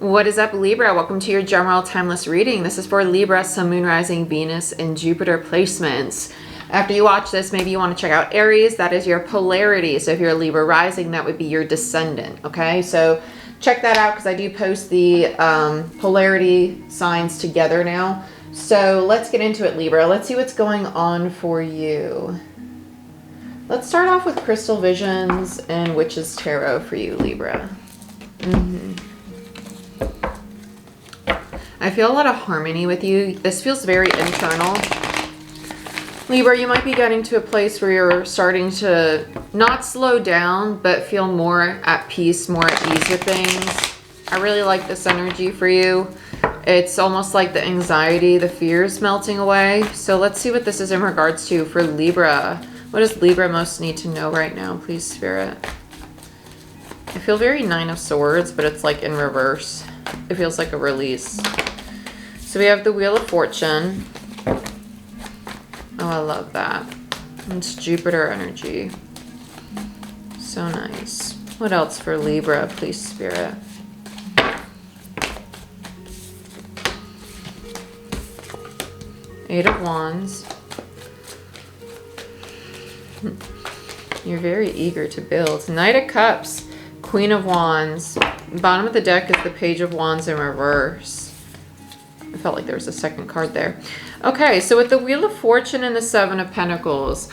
What is up, Libra? Welcome to your general timeless reading. This is for Libra, Sun, Moon, Rising, Venus, and Jupiter placements. After you watch this, maybe you want to check out Aries. That is your polarity. So if you're a Libra rising, that would be your descendant. Okay, so check that out because I do post the polarity signs together now. So let's get into it, Libra. Let's see what's going on for you. Let's start off with Crystal Visions and Witches Tarot for you, Libra. I feel a lot of harmony with you. This feels very internal. Libra, you might be getting to a place where you're starting to not slow down, but feel more at peace, more at ease with things. I really like this energy for you. It's almost like the anxiety, the fears melting away. So let's see what this is in regards to for Libra. What does Libra most need to know right now, please, Spirit? I feel very Nine of Swords, but it's like in reverse. It feels like a release. So we have the Wheel of Fortune. Oh, I love that. It's Jupiter energy. So nice. What else for Libra, please, Spirit? Eight of Wands. You're very eager to build. Knight of Cups. Queen of Wands. Bottom of the deck is the Page of Wands in reverse. I felt like there was a second card there. Okay, so with the Wheel of Fortune and the Seven of Pentacles,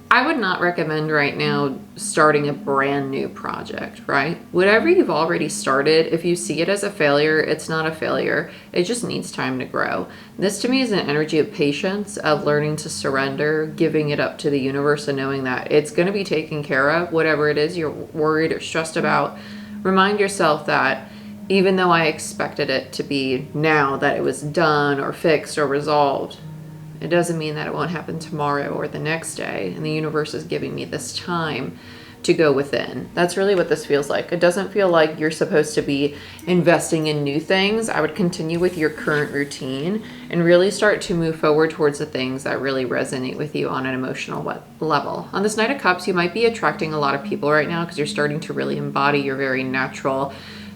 I would not recommend right now starting a brand new project, right? Whatever you've already started, if you see it as a failure, it's not a failure. It just needs time to grow. This to me is an energy of patience, of learning to surrender, giving it up to the universe and knowing that it's going to be taken care of, whatever it is you're worried or stressed about. Remind yourself that even though I expected it to be now that it was done or fixed or resolved, it doesn't mean that it won't happen tomorrow or the next day. And the universe is giving me this time to go within. That's really what this feels like. It doesn't feel like you're supposed to be investing in new things. I would continue with your current routine and really start to move forward towards the things that really resonate with you on an emotional level. On this Knight of Cups, you might be attracting a lot of people right now because you're starting to really embody your very natural,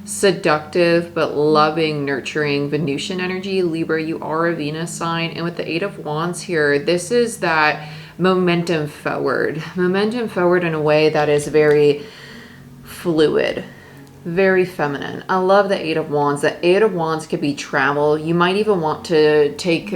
seductive but loving, nurturing Venusian energy. Libra, you are a Venus sign, and with the Eight of Wands here, this is that momentum forward in a way that is very fluid, very feminine. I love the Eight of Wands. The Eight of Wands could be travel. You might even want to take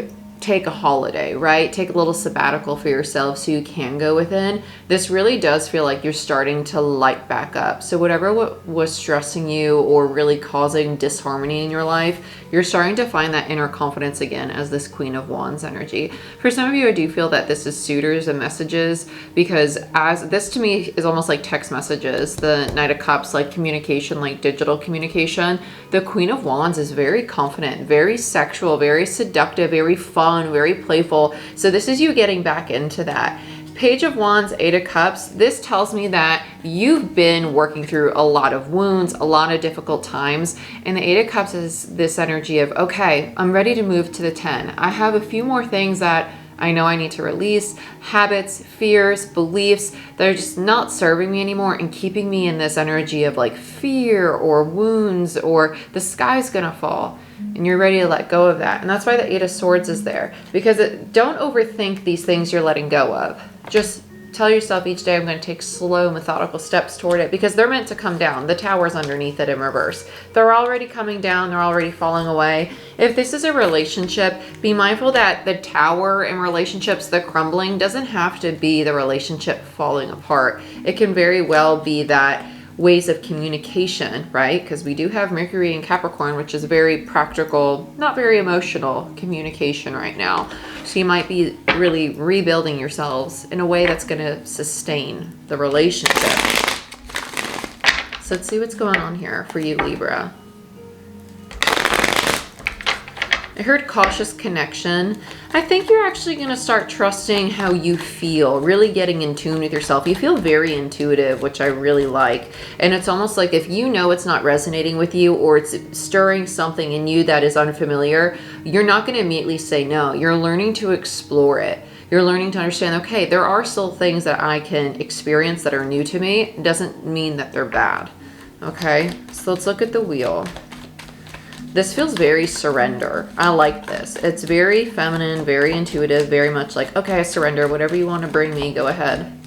a holiday, right? Take a little sabbatical for yourself so you can go within. This really does feel like you're starting to light back up. So whatever was stressing you or really causing disharmony in your life, you're starting to find that inner confidence again as this Queen of Wands energy. For some of you, I do feel that this is suitors and messages, because as this to me is almost like text messages. The Knight of Cups, like communication, like digital communication. The Queen of Wands is very confident, very sexual, very seductive, very fun, very playful. So this is you getting back into that. Page of Wands, Eight of Cups, this tells me that you've been working through a lot of wounds, a lot of difficult times. And the Eight of Cups is this energy of, okay, I'm ready to move to the 10. I have a few more things that I know I need to release, habits, fears, beliefs that are just not serving me anymore and keeping me in this energy of like fear or wounds or the sky's gonna fall. And you're ready to let go of that. And that's why the Eight of Swords is there, because don't overthink these things you're letting go of. Just tell yourself each day, I'm going to take slow, methodical steps toward it, because they're meant to come down. The tower's underneath it in reverse. They're already coming down. They're already falling away. If this is a relationship, be mindful that the tower in relationships, the crumbling, doesn't have to be the relationship falling apart. It can very well be that ways of communication, right? Because we do have Mercury in Capricorn, which is very practical, not very emotional communication right now. So you might be really rebuilding yourselves in a way that's going to sustain the relationship. So let's see what's going on here for you, Libra. I heard cautious connection. I think you're actually going to start trusting how you feel, really getting in tune with yourself. You feel very intuitive, which I really like. And it's almost like if you know it's not resonating with you or it's stirring something in you that is unfamiliar, you're not going to immediately say no. You're learning to explore it. You're learning to understand, okay, there are still things that I can experience that are new to me. It doesn't mean that they're bad. Okay, so let's look at the wheel. This feels very surrender. I like this. It's very feminine, very intuitive, very much like, okay, I surrender. Whatever you want to bring me, go ahead.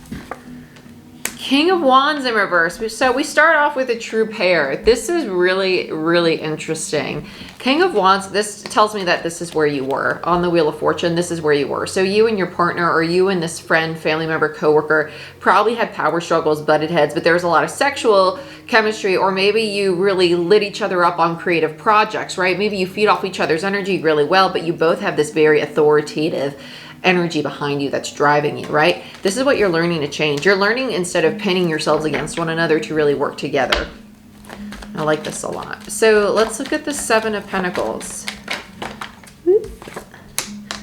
King of Wands in reverse. So we start off with a true pair. This is really, really interesting. King of Wands, this tells me that this is where you were. On the Wheel of Fortune, this is where you were. So you and your partner, or you and this friend, family member, coworker, probably had power struggles, butted heads, but there was a lot of sexual chemistry, or maybe you really lit each other up on creative projects, right? Maybe you feed off each other's energy really well, but you both have this very authoritative energy behind you that's driving you, right? This is what you're learning to change. You're learning, instead of pinning yourselves against one another, to really work together. I like this a lot. So let's look at the Seven of Pentacles.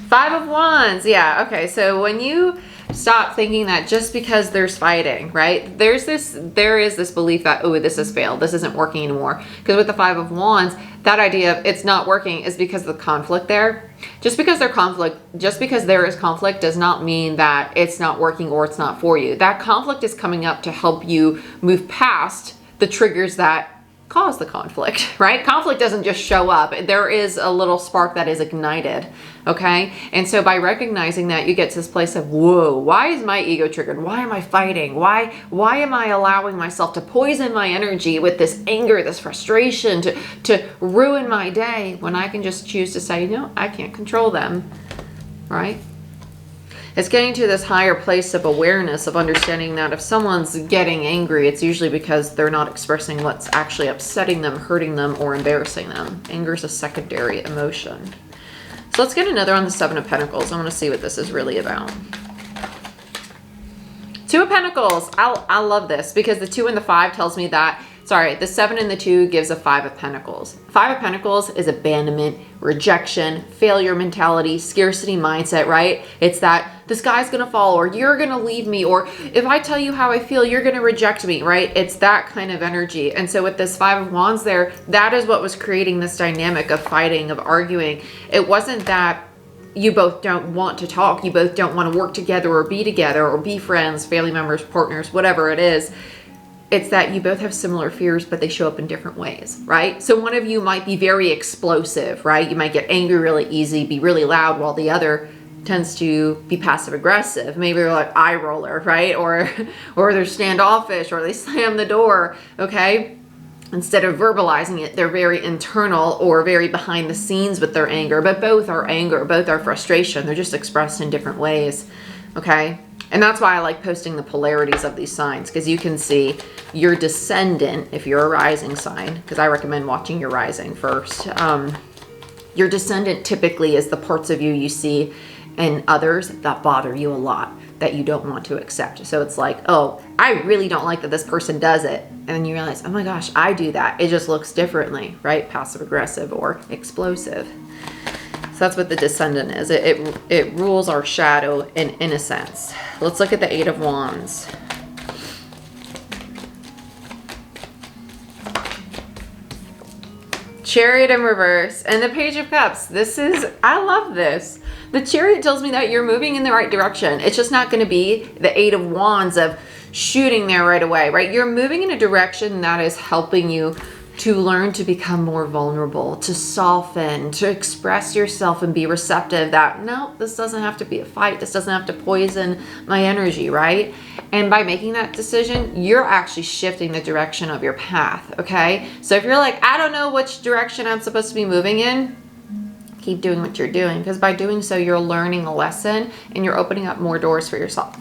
Five of Wands. Yeah, okay. So when you stop thinking that just because there's fighting, right? There is this belief that, oh, this has failed. This isn't working anymore. Because with the Five of Wands, that idea of it's not working is because of the conflict there. Just because there is conflict does not mean that it's not working or it's not for you. That conflict is coming up to help you move past the triggers that cause the conflict, right? Conflict doesn't just show up. There is a little spark that is ignited, okay? And so by recognizing that, you get to this place of, whoa, why is my ego triggered? Why am I fighting? Why am I allowing myself to poison my energy with this anger, this frustration, to ruin my day, when I can just choose to say, no, I can't control them, right? It's getting to this higher place of awareness, of understanding that if someone's getting angry, it's usually because they're not expressing what's actually upsetting them, hurting them, or embarrassing them. Anger is a secondary emotion. So let's get another on the Seven of Pentacles. I want to see what this is really about. Two of Pentacles. I love this because the 2 and the 5 tells me that, sorry, the 7 and the 2 gives a 5 of Pentacles. 5 of Pentacles is abandonment, rejection, failure mentality, scarcity mindset, right? It's that the sky's gonna fall, or you're gonna leave me, or if I tell you how I feel, you're gonna reject me, right? It's that kind of energy. And so with this 5 of Wands there, that is what was creating this dynamic of fighting, of arguing. It wasn't that you both don't want to talk, you both don't want to work together or be friends, family members, partners, whatever it is. It's that you both have similar fears, but they show up in different ways, right? So one of you might be very explosive, right? You might get angry really easy, be really loud, while the other tends to be passive aggressive. Maybe they're like eye roller, right? Or they're standoffish, or they slam the door, okay? Instead of verbalizing it, they're very internal or very behind the scenes with their anger, but both are anger, both are frustration. They're just expressed in different ways, okay? And that's why I like posting the polarities of these signs, because you can see your descendant, if you're a rising sign, because I recommend watching your rising first. Your descendant typically is the parts of you see in others that bother you a lot, that you don't want to accept. So it's like, oh, I really don't like that this person does it. And then you realize, oh my gosh, I do that. It just looks differently, right? Passive aggressive or explosive. So that's what the descendant is. It rules our shadow in a sense. Let's look at the 8 of Wands. Chariot in reverse and the Page of Cups. I love this. The Chariot tells me that you're moving in the right direction. It's just not going to be the 8 of Wands of shooting there right away, right? You're moving in a direction that is helping you to learn to become more vulnerable, to soften, to express yourself and be receptive that, no, this doesn't have to be a fight. This doesn't have to poison my energy, right? And by making that decision, you're actually shifting the direction of your path, okay? So if you're like, I don't know which direction I'm supposed to be moving in, keep doing what you're doing, because by doing so, you're learning a lesson and you're opening up more doors for yourself.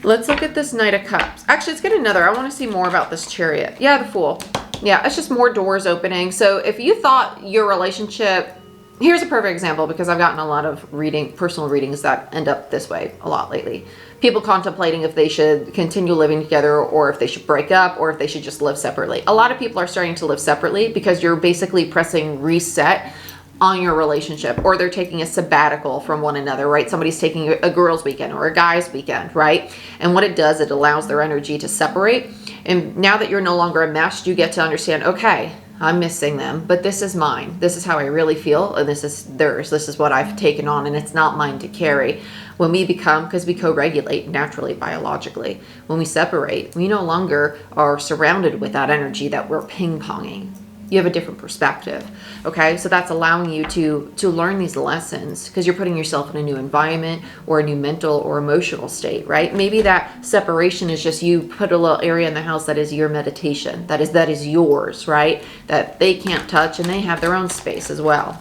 Let's look at this Knight of Cups. Actually, let's get another. I want to see more about this Chariot. Yeah, the Fool. Yeah, it's just more doors opening. So if you thought your relationship, here's a perfect example, because I've gotten a lot of personal readings that end up this way a lot lately. People contemplating if they should continue living together, or if they should break up, or if they should just live separately. A lot of people are starting to live separately because you're basically pressing reset on your relationship, or they're taking a sabbatical from one another, right? Somebody's taking a girl's weekend or a guy's weekend, right? And what it does, it allows their energy to separate. And now that you're no longer enmeshed, you get to understand, okay, I'm missing them, but this is mine. This is how I really feel, and this is theirs. This is what I've taken on, and it's not mine to carry. When we become, because we co-regulate naturally, biologically, when we separate, we no longer are surrounded with that energy that we're ping-ponging. You have a different perspective. Okay, so that's allowing you to learn these lessons because you're putting yourself in a new environment or a new mental or emotional state, right? Maybe that separation is just you put a little area in the house that is your meditation, that is yours, right? That they can't touch, and they have their own space as well.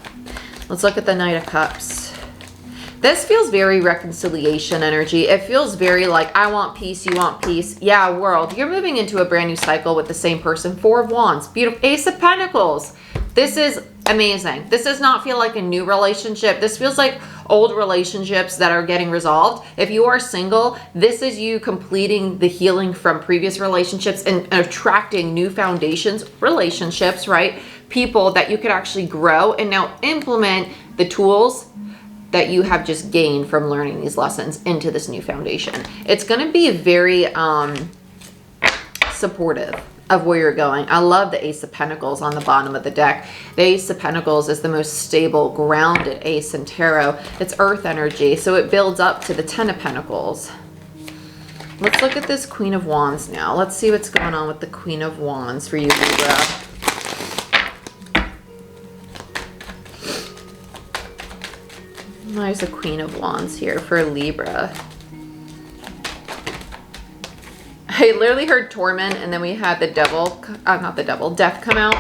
Let's look at the Knight of Cups. This feels very reconciliation energy. It feels very like, I want peace, you want peace. Yeah, world. You're moving into a brand new cycle with the same person. Four of Wands. Beautiful. Ace of Pentacles. This is amazing. This does not feel like a new relationship. This feels like old relationships that are getting resolved. If you are single, this is you completing the healing from previous relationships and attracting new foundations, relationships, right? People that you could actually grow and now implement the tools that you have just gained from learning these lessons into this new foundation. It's going to be very supportive of where you're going. I love the Ace of Pentacles on the bottom of the deck. The Ace of Pentacles is the most stable, grounded ace in tarot. It's earth energy, so it builds up to the Ten of Pentacles. Let's look at this Queen of Wands now. Let's see what's going on with the Queen of Wands for you, Libra. There's a Queen of Wands here for Libra. I literally heard torment, and then we had the devil, not the devil, death come out.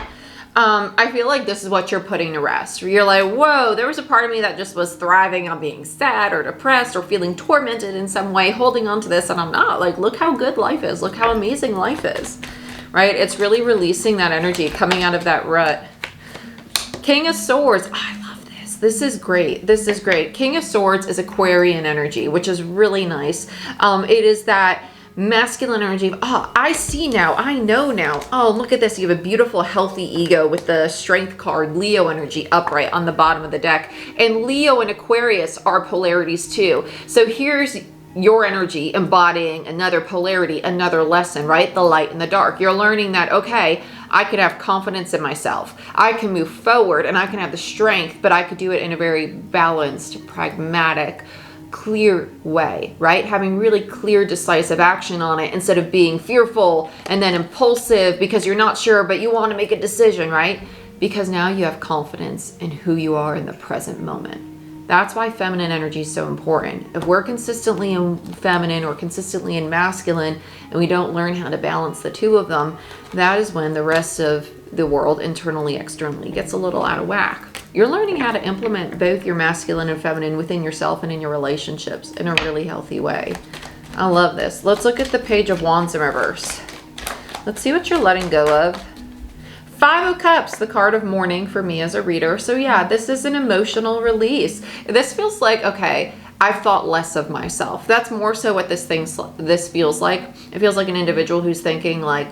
I feel like this is what you're putting to rest. You're like, whoa, there was a part of me that just was thriving on being sad or depressed or feeling tormented in some way, holding on to this, and I'm not. Like, look how good life is. Look how amazing life is, right? It's really releasing that energy, coming out of that rut. King of Swords. This is great. This is great. King of Swords is Aquarian energy, which is really nice. It is that masculine energy of, oh, I see now, I know now. Oh, look at this. You have a beautiful, healthy ego with the Strength card, Leo energy upright on the bottom of the deck. And Leo and Aquarius are polarities too. So here's your energy embodying another polarity, another lesson, right? The light and the dark. You're learning that, okay, I could have confidence in myself. I can move forward and I can have the strength, but I could do it in a very balanced, pragmatic, clear way, right? Having really clear, decisive action on it instead of being fearful and then impulsive because you're not sure, but you want to make a decision, right? Because now you have confidence in who you are in the present moment. That's why feminine energy is so important. If we're consistently in feminine or consistently in masculine and we don't learn how to balance the two of them, that is when the rest of the world, internally, externally, gets a little out of whack. You're learning how to implement both your masculine and feminine within yourself and in your relationships in a really healthy way. I love this. Let's look at the Page of Wands in reverse. Let's see what you're letting go of. Five of Cups, the card of mourning for me as a reader. So yeah, this is an emotional release. This feels like, okay, I've thought less of myself. That's more so what this feels like. It feels like an individual who's thinking like,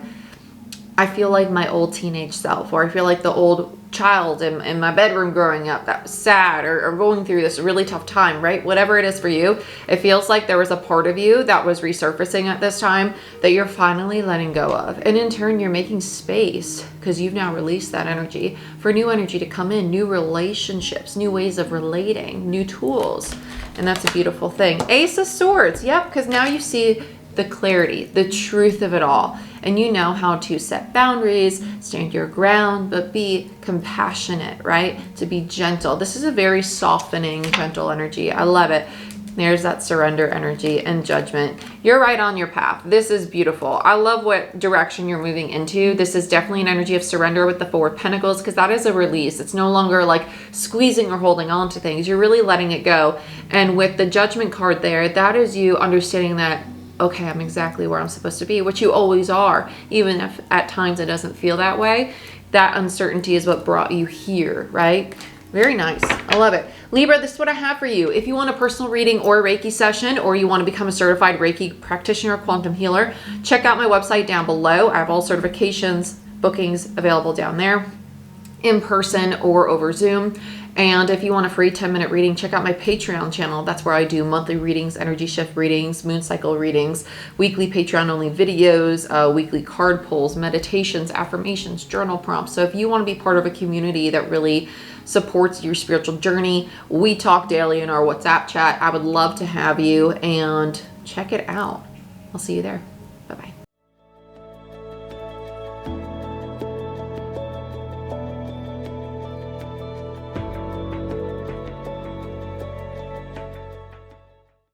I feel like my old teenage self, or I feel like the old child in my bedroom growing up that was sad or going through this really tough time, right? Whatever it is for you, it feels like there was a part of you that was resurfacing at this time that you're finally letting go of. And in turn, you're making space because you've now released that energy for new energy to come in, new relationships, new ways of relating, new tools. And that's a beautiful thing. Ace of Swords. Yep, because now you see the clarity, the truth of it all. And you know how to set boundaries, stand your ground, but be compassionate, right? To be gentle. This is a very softening, gentle energy. I love it. There's that surrender energy and judgment. You're right on your path. This is beautiful. I love what direction you're moving into. This is definitely an energy of surrender with the Four of Pentacles because that is a release. It's no longer like squeezing or holding on to things. You're really letting it go. And with the Judgment card there, that is you understanding that, okay, I'm exactly where I'm supposed to be, which you always are, even if at times it doesn't feel that way. That uncertainty is what brought you here, right? Very nice. I love it. Libra, this is what I have for you. If you want a personal reading or a Reiki session, or you want to become a certified Reiki practitioner or quantum healer, check out my website down below. I have all certifications, bookings available down there, in person or over Zoom. And if you want a free 10-minute reading, check out my Patreon channel. That's where I do monthly readings, energy shift readings, moon cycle readings, weekly Patreon-only videos, weekly card pulls, meditations, affirmations, journal prompts. So if you want to be part of a community that really supports your spiritual journey, we talk daily in our WhatsApp chat. I would love to have you, and check it out. I'll see you there.